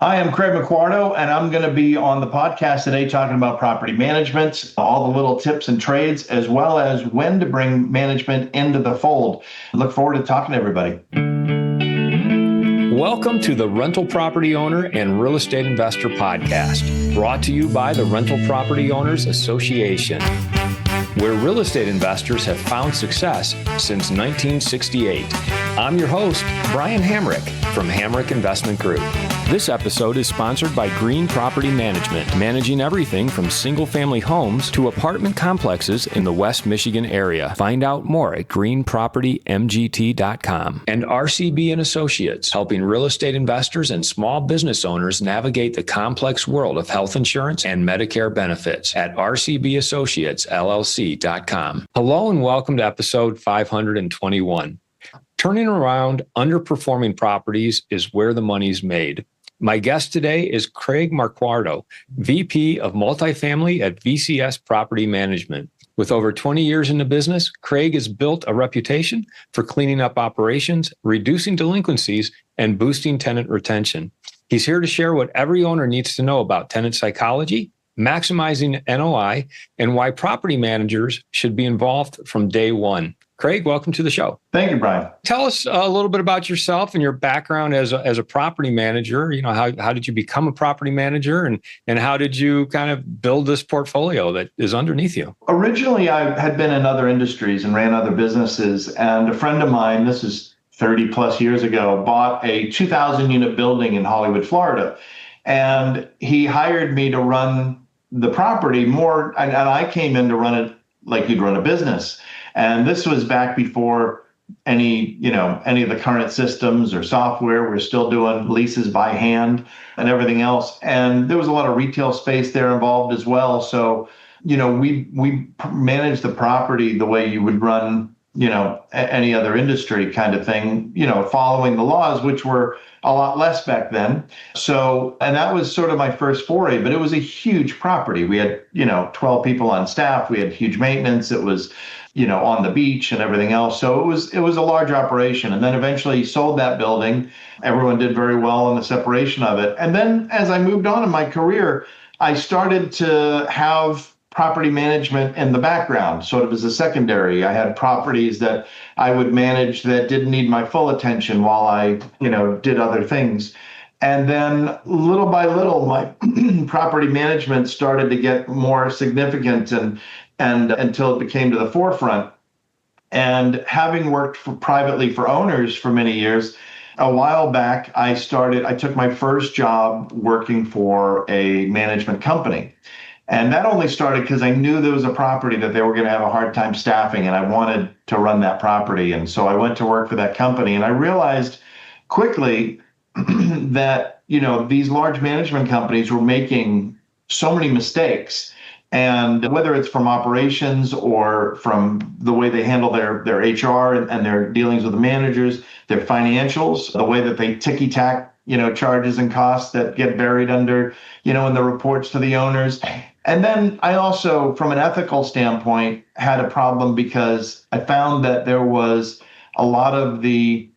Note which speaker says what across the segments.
Speaker 1: Hi, I'm Craig Marquardo, and I'm going to be on the podcast today talking about property management, all the little tips and trades, as well as when to bring management into the fold. Look forward to talking to everybody.
Speaker 2: Welcome to the Rental Property Owner and Real Estate Investor Podcast, brought to you by the Rental Property Owners Association, where real estate investors have found success since 1968. I'm your host, Brian Hamrick from Hamrick Investment Group. This episode is sponsored by Green Property Management, managing everything from single-family homes to apartment complexes in the West Michigan area. Find out more at greenpropertymgt.com. And RCB and Associates, helping real estate investors and small business owners navigate the complex world of health insurance and Medicare benefits at rcbassociatesllc.com. Hello and welcome to episode 521. Turning around underperforming properties is where the money's made. My guest today is Craig Mardo, VP of Multifamily at VCS Property Management. With over 20 years in the business, Craig has built a reputation for cleaning up operations, reducing delinquencies, and boosting tenant retention. He's here to share what every owner needs to know about tenant psychology, maximizing NOI, and why property managers should be involved from day one. Craig, welcome to the show.
Speaker 1: Thank you, Brian.
Speaker 2: Tell us a little bit about yourself and your background as a property manager. You know, how did you become a property manager and how did you kind of build this portfolio that is underneath you?
Speaker 1: Originally, I had been in other industries and ran other businesses, and a friend of mine, this is 30 plus years ago, bought a 2,000 unit building in Hollywood, Florida. And he hired me to run the property more, and I came in to run it like you'd run a business. And this was back before any of the current systems or software. We're still doing leases by hand and everything else. And there was a lot of retail space there involved as well. So, we managed the property the way you would run, any other industry kind of thing, following the laws, which were a lot less back then. So, and that was sort of my first foray, but it was a huge property. We had, 12 people on staff. We had huge maintenance. It was, on the beach and everything else. So it was a large operation. And then eventually sold that building. Everyone did very well in the separation of it. And then as I moved on in my career, I started to have property management in the background, sort of as a secondary. I had properties that I would manage that didn't need my full attention while I, did other things. And then little by little, my property management started to get more significant and until it became to the forefront. And having worked privately for owners for many years, a while back, I took my first job working for a management company. And that only started because I knew there was a property that they were going to have a hard time staffing, and I wanted to run that property. And so I went to work for that company, and I realized quickly that, these large management companies were making so many mistakes. And whether it's from operations or from the way they handle their HR and their dealings with the managers, their financials, the way that they ticky-tack, charges and costs that get buried under, in the reports to the owners. And then I also, from an ethical standpoint, had a problem because I found that there was a lot of the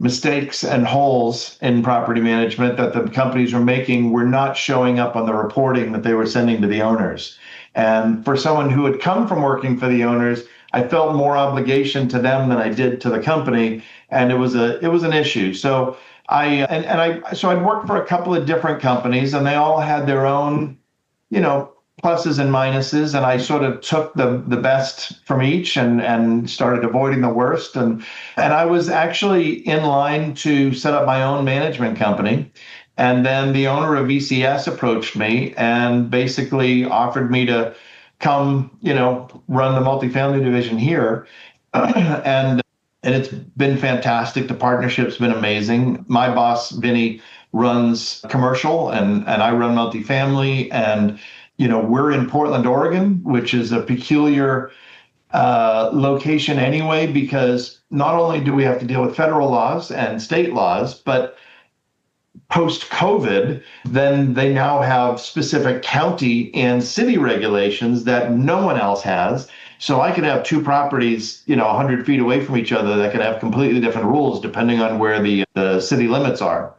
Speaker 1: mistakes and holes in property management that the companies were making were not showing up on the reporting that they were sending to the owners. And for someone who had come from working for the owners, I felt more obligation to them than I did to the company, and it was an issue. So I'd worked for a couple of different companies, and they all had their own, pluses and minuses, and I sort of took the best from each and started avoiding the worst. And I was actually in line to set up my own management company. And then the owner of VCS approached me and basically offered me to come, run the multifamily division here. And it's been fantastic. The partnership's been amazing. My boss, Vinny, runs commercial and I run multifamily. And we're in Portland, Oregon, which is a peculiar location anyway, because not only do we have to deal with federal laws and state laws, but post-COVID, then they now have specific county and city regulations that no one else has. So I could have two properties, 100 feet away from each other that could have completely different rules depending on where the city limits are.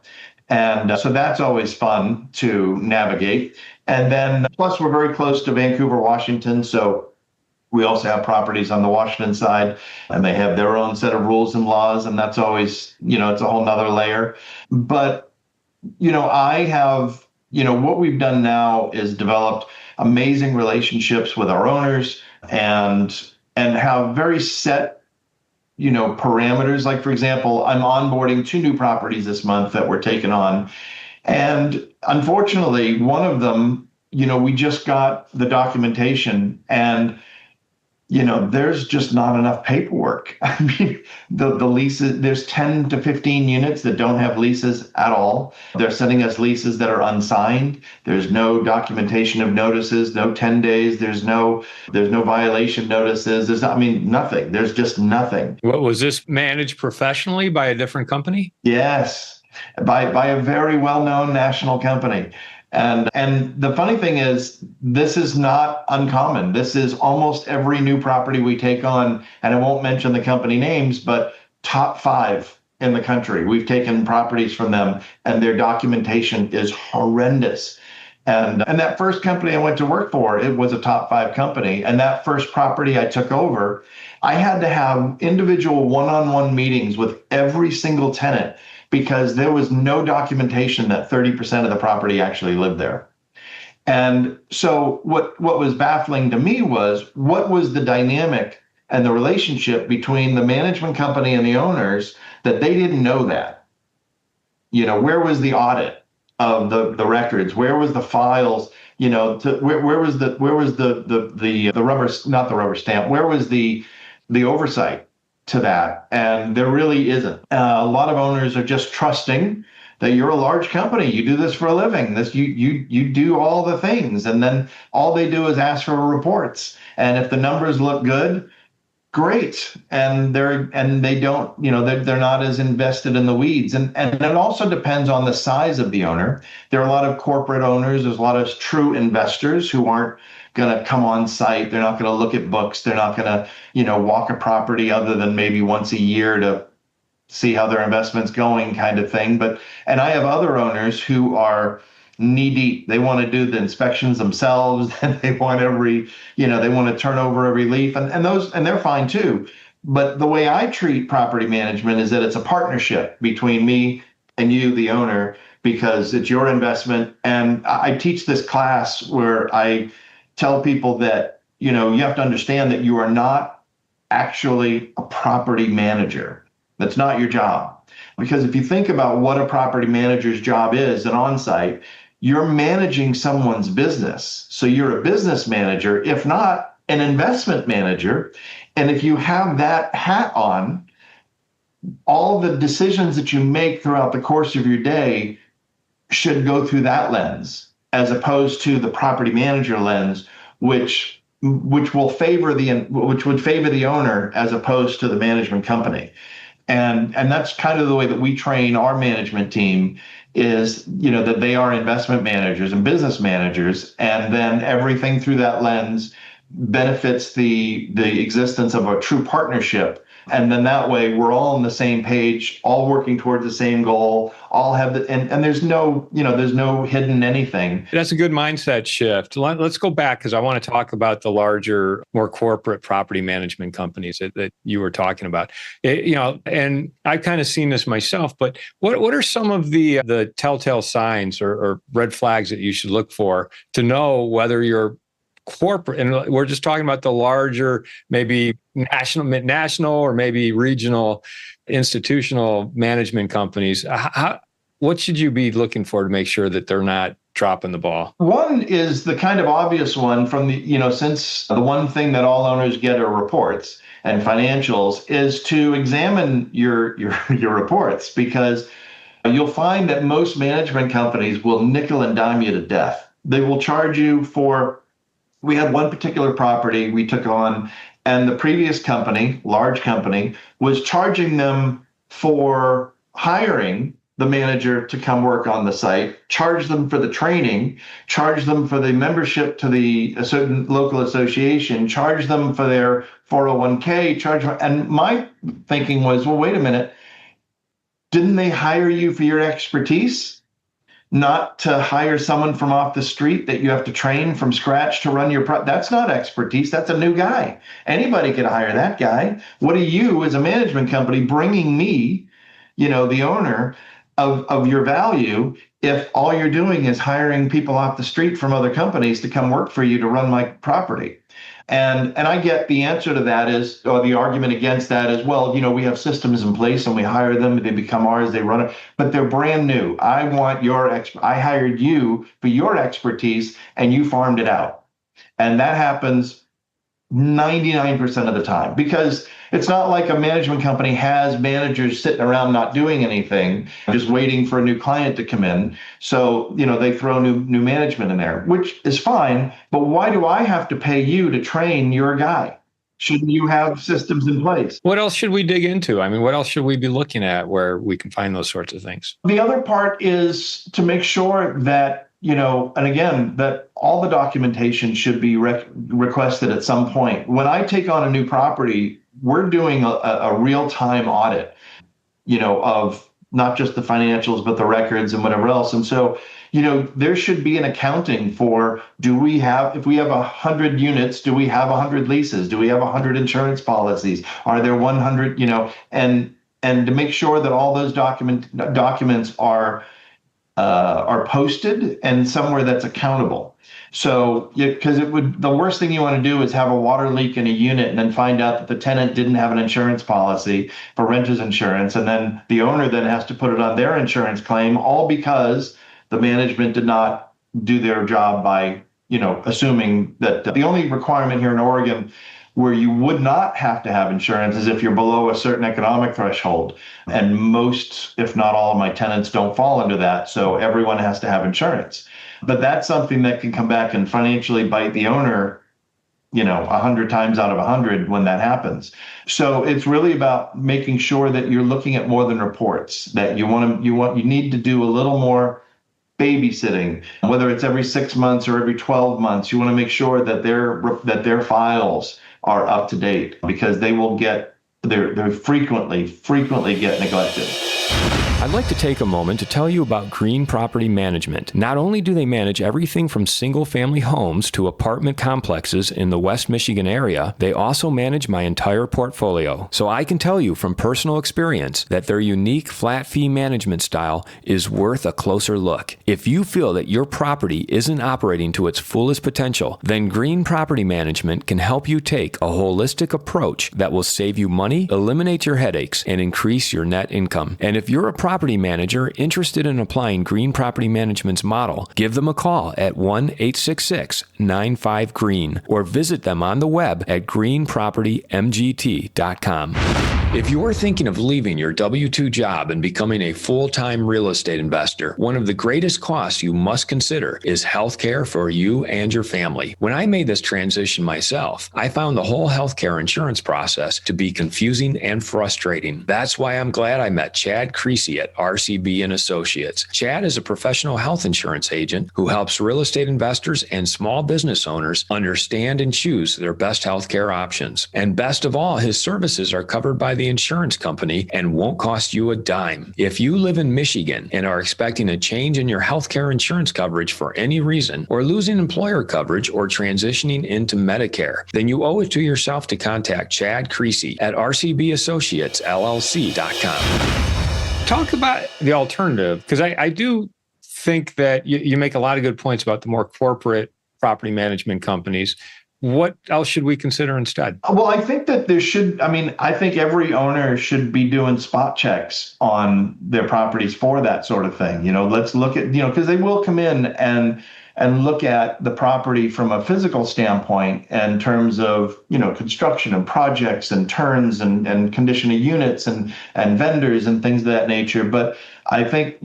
Speaker 1: And so that's always fun to navigate. And then plus we're very close to Vancouver, Washington. So we also have properties on the Washington side, and they have their own set of rules and laws. And that's always, it's a whole nother layer. But, I have, what we've done now is developed amazing relationships with our owners and have very set, parameters. Like, for example, I'm onboarding 2 new properties this month that we're taking on. And unfortunately, one of them, we just got the documentation and there's just not enough paperwork. I mean, the leases, there's 10 to 15 units that don't have leases at all. They're sending us leases that are unsigned. There's no documentation of notices, no 10 days. There's no violation notices. Nothing. There's just nothing.
Speaker 2: What was this managed professionally by a different company?
Speaker 1: Yes, by a very well-known national company. And the funny thing is, this is not uncommon. This is almost every new property we take on, and I won't mention the company names, but top 5 in the country. We've taken properties from them, and their documentation is horrendous. And that first company I went to work for, it was a top 5 company. And that first property I took over, I had to have individual one-on-one meetings with every single tenant, because there was no documentation that 30% of the property actually lived there. And so what was baffling to me was, what was the dynamic and the relationship between the management company and the owners that they didn't know that? Where was the audit of the records? Where was the files? Where was the rubber, not the rubber stamp? Where was the oversight to that? And there really isn't. A lot of owners are just trusting that you're a large company. You do this for a living. You do all the things, and then all they do is ask for reports. And if the numbers look good, great. And they don't, they're not as invested in the weeds. And it also depends on the size of the owner. There are a lot of corporate owners. There's a lot of true investors who aren't going to come on site. They're not going to look at books. They're not going to, walk a property other than maybe once a year to see how their investment's going, kind of thing. And I have other owners who are knee deep. They want to do the inspections themselves, and they want they want to turn over every leaf, and they're fine too. But the way I treat property management is that it's a partnership between me and you, the owner, because it's your investment. And I teach this class where I tell people that, you have to understand that you are not actually a property manager. That's not your job. Because if you think about what a property manager's job is, an on-site, you're managing someone's business. So you're a business manager, if not an investment manager. And if you have that hat on, all the decisions that you make throughout the course of your day should go through that lens, as opposed to the property manager lens, which would favor the owner as opposed to the management company. And that's kind of the way that we train our management team, is that they are investment managers and business managers, and then everything through that lens benefits the existence of a true partnership. And then that way we're all on the same page, all working towards the same goal, all have and there's no, there's no hidden anything.
Speaker 2: That's a good mindset shift. Let's go back, because I want to talk about the larger, more corporate property management companies that you were talking about. And I've kind of seen this myself, but what are some of the telltale signs or red flags that you should look for to know whether you're corporate, and we're just talking about the larger, maybe national or maybe regional institutional management companies? What should you be looking for to make sure that they're not dropping the ball?
Speaker 1: One is the kind of obvious one from since the one thing that all owners get are reports and financials, is to examine your reports, because you'll find that most management companies will nickel and dime you to death. They will charge you for. We had one particular property we took on, and the previous company, large company, was charging them for hiring the manager to come work on the site, charge them for the training, charge them for the membership to a certain local association, charge them for their 401k, and my thinking was, well, wait a minute, didn't they hire you for your expertise? not to hire someone from off the street that you have to train from scratch to run that's not expertise. That's a new guy. Anybody could hire that guy. What are you as a management company bringing me, the owner of your value, if all you're doing is hiring people off the street from other companies to come work for you to run my property? And I get the answer to that is, or the argument against that is, well, we have systems in place and we hire them, they become ours, they run it, but they're brand new. I want I hired you for your expertise and you farmed it out. And that happens 99% of the time, because it's not like a management company has managers sitting around not doing anything, just waiting for a new client to come in. So, they throw new management in there, which is fine. But why do I have to pay you to train your guy? Shouldn't you have systems in place?
Speaker 2: What else should we dig into? I mean, what else should we be looking at where we can find those sorts of things?
Speaker 1: The other part is to make sure that, and again, that all the documentation should be requested at some point. When I take on a new property, we're doing a real-time audit, of not just the financials, but the records and whatever else. And so, there should be an accounting for, if we have 100 units, do we have 100 leases? Do we have 100 insurance policies? Are there 100, and to make sure that all those documents are posted and somewhere that's accountable. So, because the worst thing you want to do is have a water leak in a unit and then find out that the tenant didn't have an insurance policy for renter's insurance. And then the owner then has to put it on their insurance claim, all because the management did not do their job by, assuming that the only requirement here in Oregon where you would not have to have insurance is if you're below a certain economic threshold. And most, if not all, of my tenants don't fall under that. So everyone has to have insurance. But that's something that can come back and financially bite the owner, 100 times out of 100 when that happens. So it's really about making sure that you're looking at more than reports, that you need to do a little more babysitting, whether it's every 6 months or every 12 months. You want to make sure that their files are up to date, because they frequently get neglected.
Speaker 2: I'd like to take a moment to tell you about Green Property Management. Not only do they manage everything from single-family homes to apartment complexes in the West Michigan area, they also manage my entire portfolio. So I can tell you from personal experience that their unique flat fee management style is worth a closer look. If you feel that your property isn't operating to its fullest potential, then Green Property Management can help you take a holistic approach that will save you money, eliminate your headaches, and increase your net income. And if you're a property manager interested in applying Green Property Management's model, give them a call at 1-866-95-GREEN or visit them on the web at greenpropertymgt.com. If you're thinking of leaving your W-2 job and becoming a full-time real estate investor, one of the greatest costs you must consider is healthcare for you and your family. When I made this transition myself, I found the whole healthcare insurance process to be confusing and frustrating. That's why I'm glad I met Chad Creasy at RCB and Associates. Chad is a professional health insurance agent who helps real estate investors and small business owners understand and choose their best healthcare options. And best of all, his services are covered by the insurance company and won't cost you a dime. If you live in Michigan and are expecting a change in your healthcare insurance coverage for any reason, or losing employer coverage or transitioning into Medicare, then you owe it to yourself to contact Chad Creasy at rcbassociatesllc.com. Talk about the alternative, because I do think that you make a lot of good points about the more corporate property management companies. What else should we consider instead?
Speaker 1: Well, I think that I think every owner should be doing spot checks on their properties for that sort of thing. Let's look at, because they will come in and look at the property from a physical standpoint in terms of, construction and projects and turns and condition of units and vendors and things of that nature. But I think,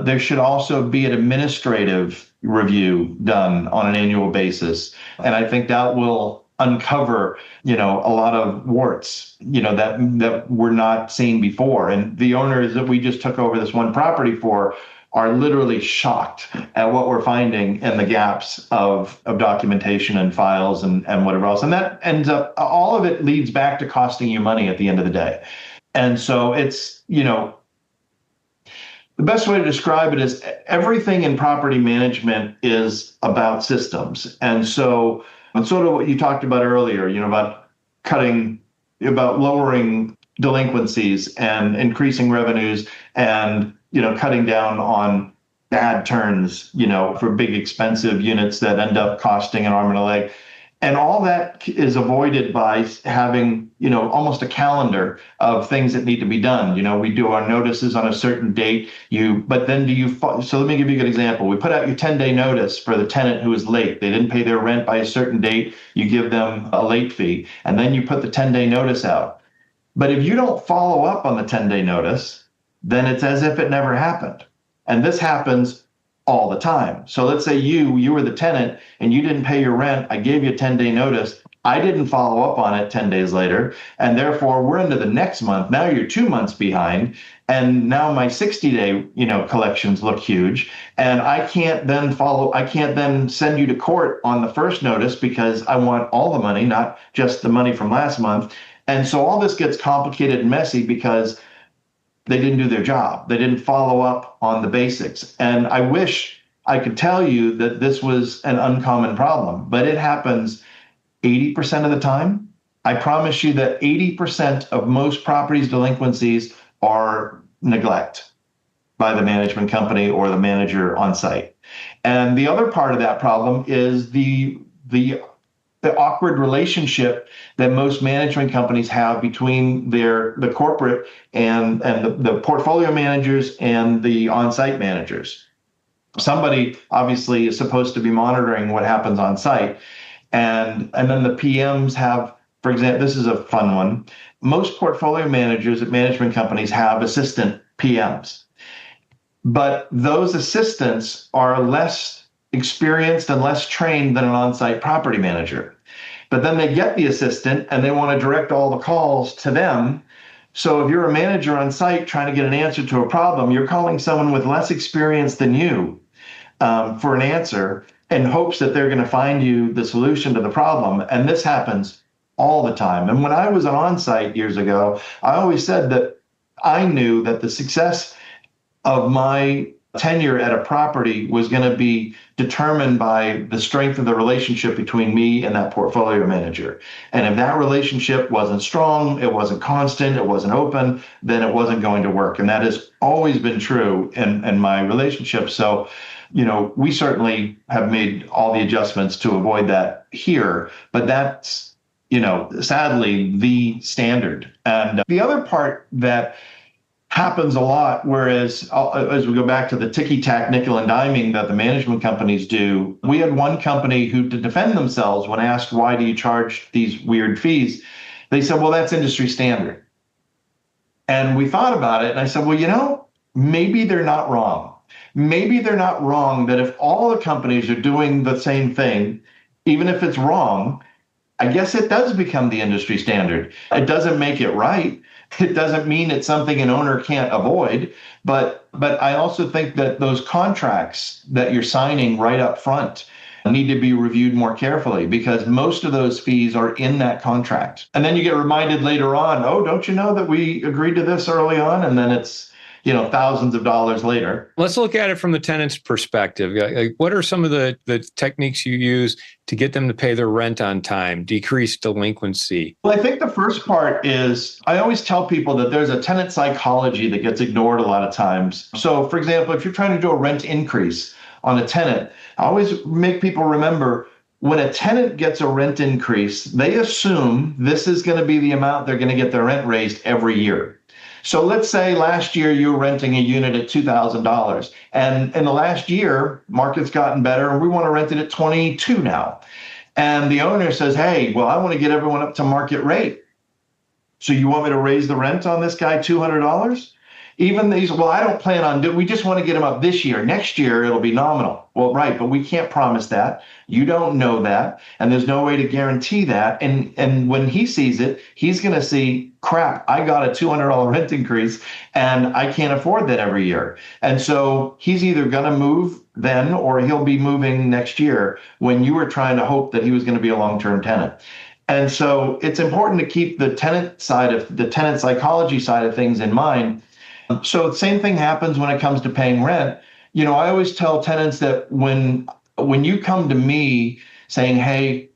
Speaker 1: there should also be an administrative review done on an annual basis. And I think that will uncover, a lot of warts, that were not seen before. And the owners that we just took over this one property for are literally shocked at what we're finding in the gaps of documentation and files and whatever else. And that ends up, all of it leads back to costing you money at the end of the day. And so it's, The best way to describe it is everything in property management is about systems. And so it's sort of what you talked about earlier, about lowering delinquencies and increasing revenues and, cutting down on bad turns, for big expensive units that end up costing an arm and a leg. And all that is avoided by having, almost a calendar of things that need to be done. We do our notices on a certain date. But then so let me give you a good example. We put out your 10-day notice for the tenant who is late. They didn't pay their rent by a certain date. You give them a late fee, and then you put the 10-day notice out. But if you don't follow up on the 10-day notice, then it's as if it never happened. And this happens all the time. So let's say you were the tenant and you didn't pay your rent. I gave you a 10-day notice. I didn't follow up on it 10 days later. And therefore we're into the next month. Now you're 2 months behind. And now my 60-day, collections look huge. And I can't then send you to court on the first notice because I want all the money, not just the money from last month. And so all this gets complicated and messy because they didn't do their job. They didn't follow up on the basics. And I wish I could tell you that this was an uncommon problem, but it happens 80% of the time. I promise you that 80% of most properties delinquencies are neglect by the management company or the manager on site. And the other part of that problem is the awkward relationship that most management companies have between the corporate and the portfolio managers and the on-site managers. Somebody obviously is supposed to be monitoring what happens on site. And then the PMs have, for example, this is a fun one. Most portfolio managers at management companies have assistant PMs, but those assistants are less experienced and less trained than an on-site property manager. But then they get the assistant and they want to direct all the calls to them. So if you're a manager on site trying to get an answer to a problem, you're calling someone with less experience than you for an answer in hopes that they're going to find you the solution to the problem. And this happens all the time. And when I was on site years ago, I always said that I knew that the success of my tenure at a property was going to be determined by the strength of the relationship between me and that portfolio manager. And if that relationship wasn't strong, it wasn't constant, it wasn't open, then it wasn't going to work. And that has always been true in my relationship. So, we certainly have made all the adjustments to avoid that here, but that's, sadly, the standard. And the other part that happens a lot, whereas as we go back to the ticky-tack nickel and diming that the management companies do, we had one company who, to defend themselves when asked, why do you charge these weird fees? They said, well, that's industry standard. And we thought about it, and I said, well, maybe they're not wrong. Maybe they're not wrong that if all the companies are doing the same thing, even if it's wrong, I guess it does become the industry standard. It doesn't make it right. It doesn't mean it's something an owner can't avoid, but I also think that those contracts that you're signing right up front need to be reviewed more carefully because most of those fees are in that contract. And then you get reminded later on, oh, don't you know that we agreed to this early on? And then it's, thousands of dollars later.
Speaker 2: Let's look at it from the tenant's perspective. Like, what are some of the techniques you use to get them to pay their rent on time, decrease delinquency?
Speaker 1: Well, I think the first part is I always tell people that there's a tenant psychology that gets ignored a lot of times. So, for example, if you're trying to do a rent increase on a tenant, I always make people remember when a tenant gets a rent increase, they assume this is going to be the amount they're going to get their rent raised every year. So let's say last year you were renting a unit at $2,000, and in the last year, market's gotten better, and we want to rent it at $22 now. And the owner says, hey, well, I want to get everyone up to market rate. So you want me to raise the rent on this guy $200? Even these, well, I don't plan on doing, we just want to get him up this year. Next year, it'll be nominal. Well, right, but we can't promise that. You don't know that, and there's no way to guarantee that. And when he sees it, he's going to see, crap, I got a $200 rent increase, and I can't afford that every year. And so he's either going to move then, or he'll be moving next year when you were trying to hope that he was going to be a long-term tenant. And so it's important to keep the tenant psychology side of things in mind. So the same thing happens when it comes to paying rent. I always tell tenants that when you come to me saying, hey,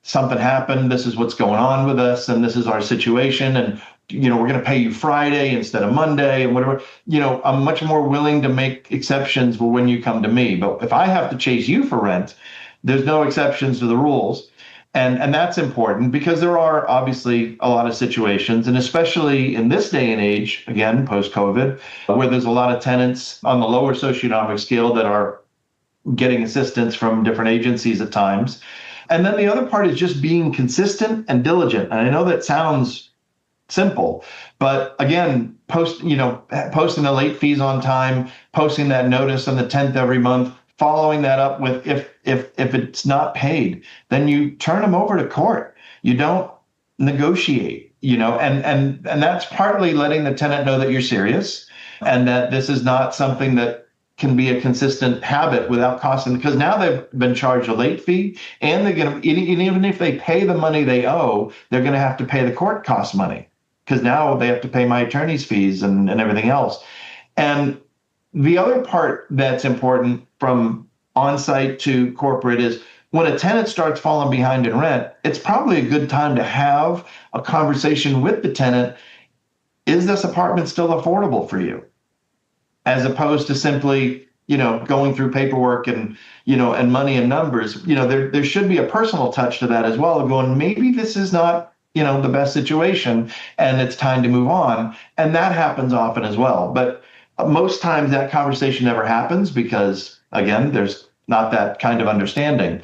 Speaker 1: something happened, this is what's going on with us, and this is our situation, and we're going to pay you Friday instead of Monday and whatever, I'm much more willing to make exceptions for when you come to me. But if I have to chase you for rent, there's no exceptions to the rules. And that's important because there are obviously a lot of situations, and especially in this day and age, again, post-COVID, where there's a lot of tenants on the lower socioeconomic scale that are getting assistance from different agencies at times. And then the other part is just being consistent and diligent. And I know that sounds simple, but again, posting the late fees on time, posting that notice on the 10th every month, following that up with if it's not paid, then you turn them over to court. You don't negotiate, and that's partly letting the tenant know that you're serious and that this is not something that can be a consistent habit without costing, because now they've been charged a late fee, and they're going to, even if they pay the money they owe, they're going to have to pay the court cost money, because now they have to pay my attorney's fees and everything else. And the other part that's important from on-site to corporate is when a tenant starts falling behind in rent, it's probably a good time to have a conversation with the tenant. Is this apartment still affordable for you? As opposed to simply, going through paperwork and money and numbers. There should be a personal touch to that as well, of going, maybe this is not, the best situation and it's time to move on. And that happens often as well. But most times that conversation never happens because, again, there's not that kind of understanding.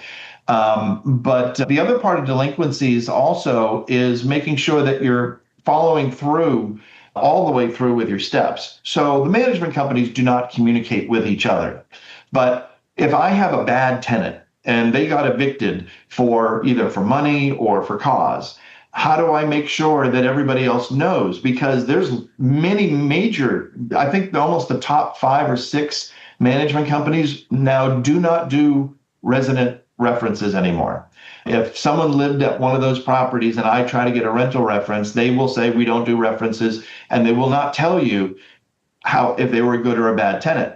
Speaker 1: But the other part of delinquencies also is making sure that you're following through all the way through with your steps. So the management companies do not communicate with each other. But if I have a bad tenant and they got evicted for either for money or for cause, how do I make sure that everybody else knows? Because there's many major, I think almost the top 5 or 6 management companies now do not do resident references anymore. If someone lived at one of those properties and I try to get a rental reference, they will say we don't do references, and they will not tell you if they were a good or a bad tenant.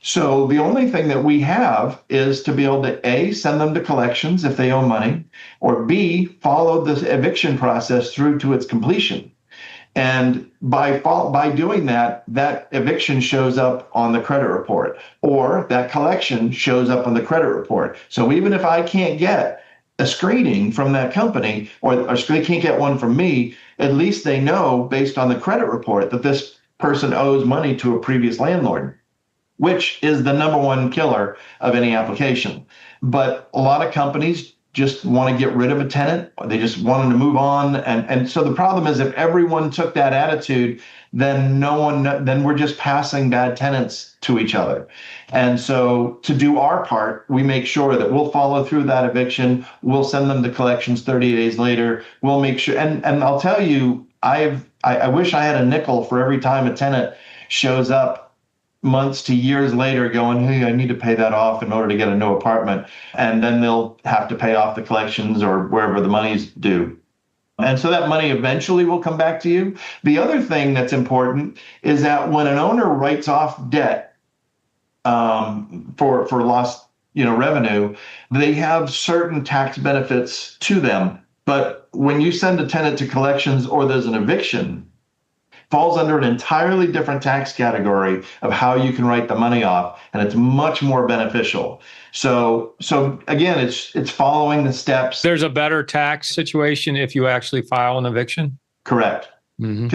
Speaker 1: So the only thing that we have is to be able to A, send them to collections if they owe money, or B, follow this eviction process through to its completion. And by doing that, that eviction shows up on the credit report, or that collection shows up on the credit report. So even if I can't get a screening from that company, or they can't get one from me, at least they know based on the credit report that this person owes money to a previous landlord, which is the number one killer of any application. But a lot of companies just want to get rid of a tenant. They just want them to move on. And so the problem is, if everyone took that attitude, then then we're just passing bad tenants to each other. And so to do our part, we make sure that we'll follow through that eviction. We'll send them to collections 30 days later. We'll make sure. And I'll tell you, I wish I had a nickel for every time a tenant shows up months to years later going, hey, I need to pay that off in order to get a new apartment. And then they'll have to pay off the collections or wherever the money's due. And so that money eventually will come back to you. The other thing that's important is that when an owner writes off debt for lost revenue, they have certain tax benefits to them. But when you send a tenant to collections or there's an eviction, falls under an entirely different tax category of how you can write the money off, and it's much more beneficial. So again, it's following the steps.
Speaker 2: There's a better tax situation if you actually file an eviction?
Speaker 1: Correct. Mm-hmm.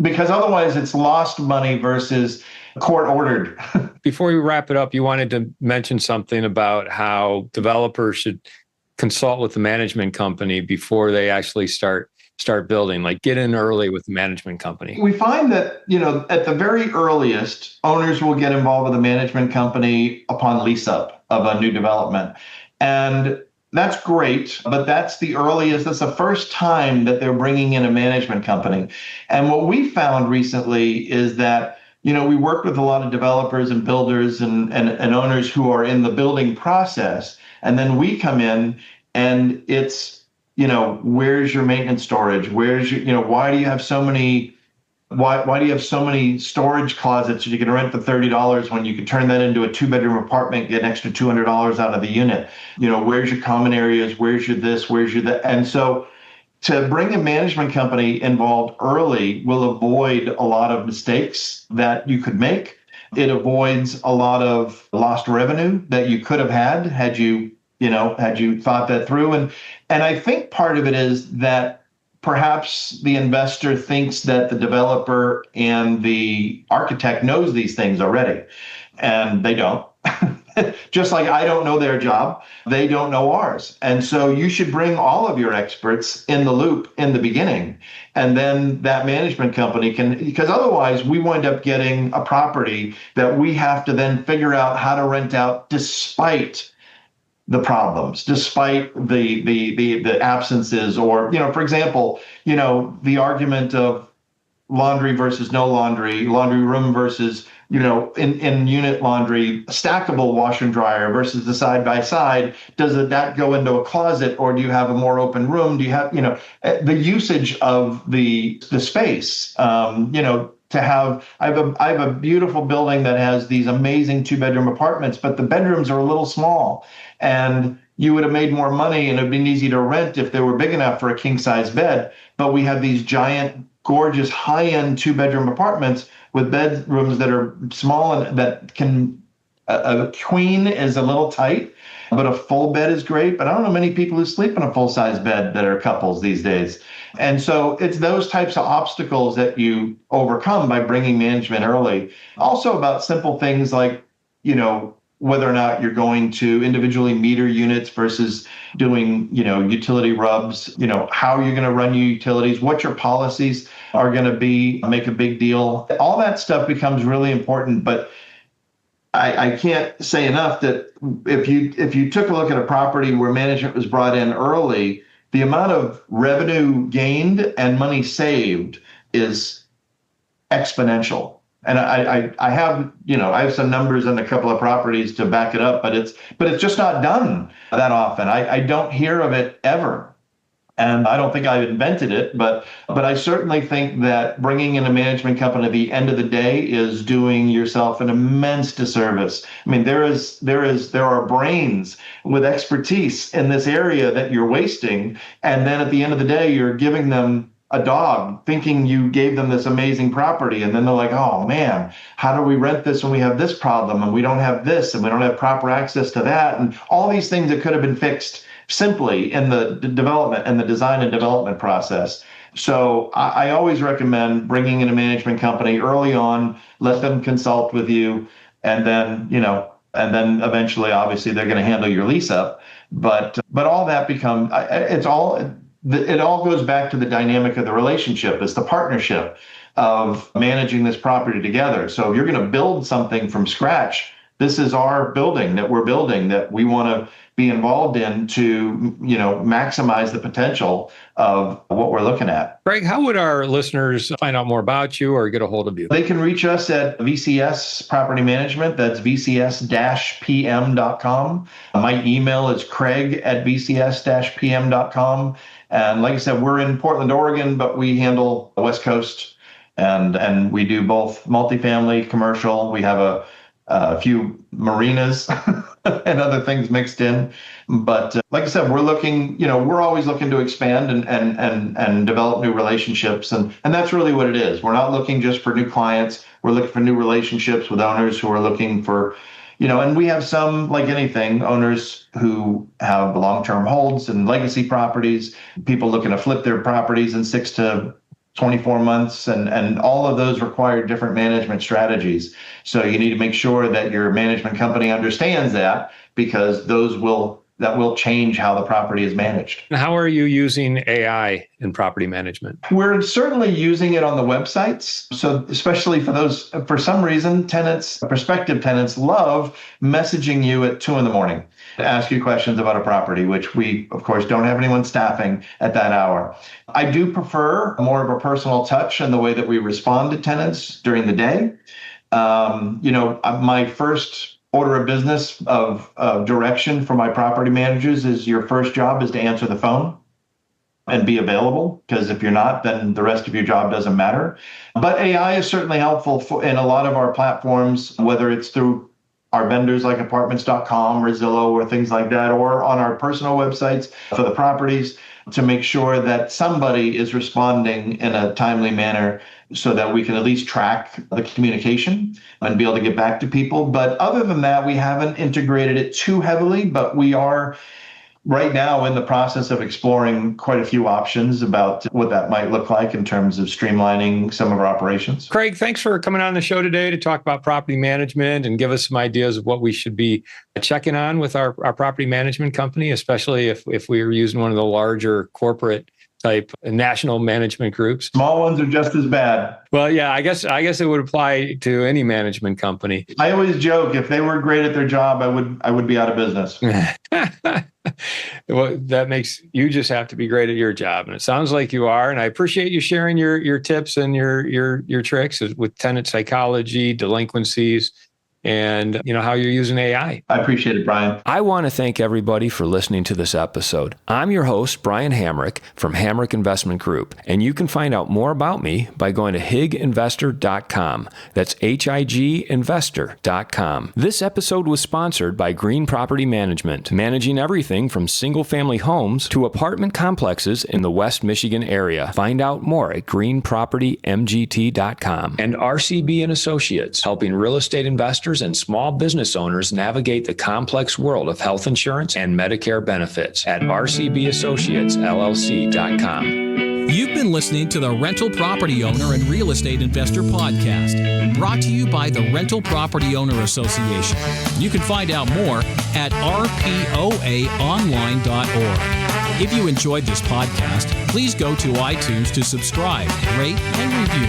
Speaker 1: Because otherwise it's lost money versus court ordered.
Speaker 2: Before we wrap it up, you wanted to mention something about how developers should consult with the management company before they actually start building, like get in early with the management company.
Speaker 1: We find that, at the very earliest, owners will get involved with a management company upon lease up of a new development. And that's great, but that's the earliest, that's the first time that they're bringing in a management company. And what we found recently is that, we work with a lot of developers and builders and owners who are in the building process. And then we come in and it's, where's your maintenance storage? Where's your, why do you have so many Why do you have so many storage closets that you can rent for $30 when you could turn that into a 2-bedroom apartment, get an extra $200 out of the unit? Where's your common areas? Where's your this? Where's your that? And so to bring a management company involved early will avoid a lot of mistakes that you could make. It avoids a lot of lost revenue that you could have had you thought that through. And I think part of it is that perhaps the investor thinks that the developer and the architect knows these things already, and they don't. Just like I don't know their job, they don't know ours. And so you should bring all of your experts in the loop in the beginning. And then that management company because otherwise we wind up getting a property that we have to then figure out how to rent out despite the problems, despite the absences, or, for example, the argument of laundry versus no laundry room versus, in unit laundry, stackable washer and dryer versus the side by side. Does that go into a closet, or do you have a more open room? Do you have, the usage of the space, to have, I have a beautiful building that has these amazing 2-bedroom apartments, but the bedrooms are a little small, and you would have made more money and it'd been easy to rent if they were big enough for a king size bed. But we have these giant, gorgeous, high-end 2-bedroom apartments with bedrooms that are small and that can, a queen is a little tight, but a full bed is great. But I don't know many people who sleep in a full-size bed that are couples these days. And so it's those types of obstacles that you overcome by bringing management early. Also about simple things like, whether or not you're going to individually meter units versus doing, utility rubs, how you're going to run your utilities, what your policies are going to be, make a big deal. All that stuff becomes really important. But I can't say enough that if you took a look at a property where management was brought in early, the amount of revenue gained and money saved is exponential. And I have some numbers on a couple of properties to back it up, but it's just not done that often. I don't hear of it ever. And I don't think I invented it, but I certainly think that bringing in a management company at the end of the day is doing yourself an immense disservice. I mean, there are brains with expertise in this area that you're wasting, and then at the end of the day, you're giving them a dog, thinking you gave them this amazing property, and then they're like, "Oh man, how do we rent this when we have this problem, and we don't have this, and we don't have proper access to that," and all these things that could have been fixed simply in the development and the design and development process. So I always recommend bringing in a management company early on, let them consult with you, and then, eventually, obviously, they're going to handle your lease up. But all that it all goes back to the dynamic of the relationship. It's the partnership of managing this property together. So if you're going to build something from scratch, this is our building that we're building that we want to be involved in to, maximize the potential of what we're looking at.
Speaker 2: Craig, how would our listeners find out more about you or get a hold of you?
Speaker 1: They can reach us at VCS Property Management. That's vcs-pm.com. My email is craig@vcs-pm.com. And like I said, we're in Portland, Oregon, but we handle the West Coast, and we do both multifamily, commercial. We have a few marinas and other things mixed in. But like I said, we're always looking to expand and develop new relationships. And that's really what it is. We're not looking just for new clients. We're looking for new relationships with owners who are looking for, and we have some, like anything, owners who have long-term holds and legacy properties, people looking to flip their properties in 6 to 24 months, and all of those require different management strategies. So you need to make sure that your management company understands that, because that will change how the property is managed.
Speaker 2: How are you using AI in property management?
Speaker 1: We're certainly using it on the websites. So especially for some reason, prospective tenants love messaging you at 2 a.m. to ask you questions about a property, which we, of course, don't have anyone staffing at that hour. I do prefer more of a personal touch in the way that we respond to tenants during the day. My first order of business of direction for my property managers is your first job is to answer the phone. and be available, because if you're not, then the rest of your job doesn't matter. But AI is certainly helpful in a lot of our platforms, whether it's through our vendors like apartments.com or Zillow or things like that, or on our personal websites for the properties, to make sure that somebody is responding in a timely manner so that we can at least track the communication and be able to get back to people. But other than that, we haven't integrated it too heavily, but we are right now in the process of exploring quite a few options about what that might look like in terms of streamlining some of our operations.
Speaker 2: Craig, thanks for coming on the show today to talk about property management and give us some ideas of what we should be checking on with our property management company, especially if we are using one of the larger corporate type national management groups.
Speaker 1: Small ones are just as bad.
Speaker 2: Well, yeah, I guess it would apply to any management company.
Speaker 1: I always joke, if they were great at their job, I would be out of business.
Speaker 2: Well, that makes you just have to be great at your job, and it sounds like you are. And I appreciate you sharing your tips and your tricks with tenant psychology, delinquencies, and how you're using AI.
Speaker 1: I appreciate it, Brian.
Speaker 2: I want to thank everybody for listening to this episode. I'm your host, Brian Hamrick from Hamrick Investment Group, and you can find out more about me by going to higinvestor.com. That's higinvestor.com. This episode was sponsored by Green Property Management, managing everything from single-family homes to apartment complexes in the West Michigan area. Find out more at greenpropertymgt.com. And RCB and Associates, helping real estate investors and small business owners navigate the complex world of health insurance and Medicare benefits at rcbassociatesllc.com.
Speaker 3: You've been listening to the Rental Property Owner and Real Estate Investor Podcast, brought to you by the Rental Property Owner Association. You can find out more at rpoaonline.org. If you enjoyed this podcast, please go to iTunes to subscribe, rate, and review.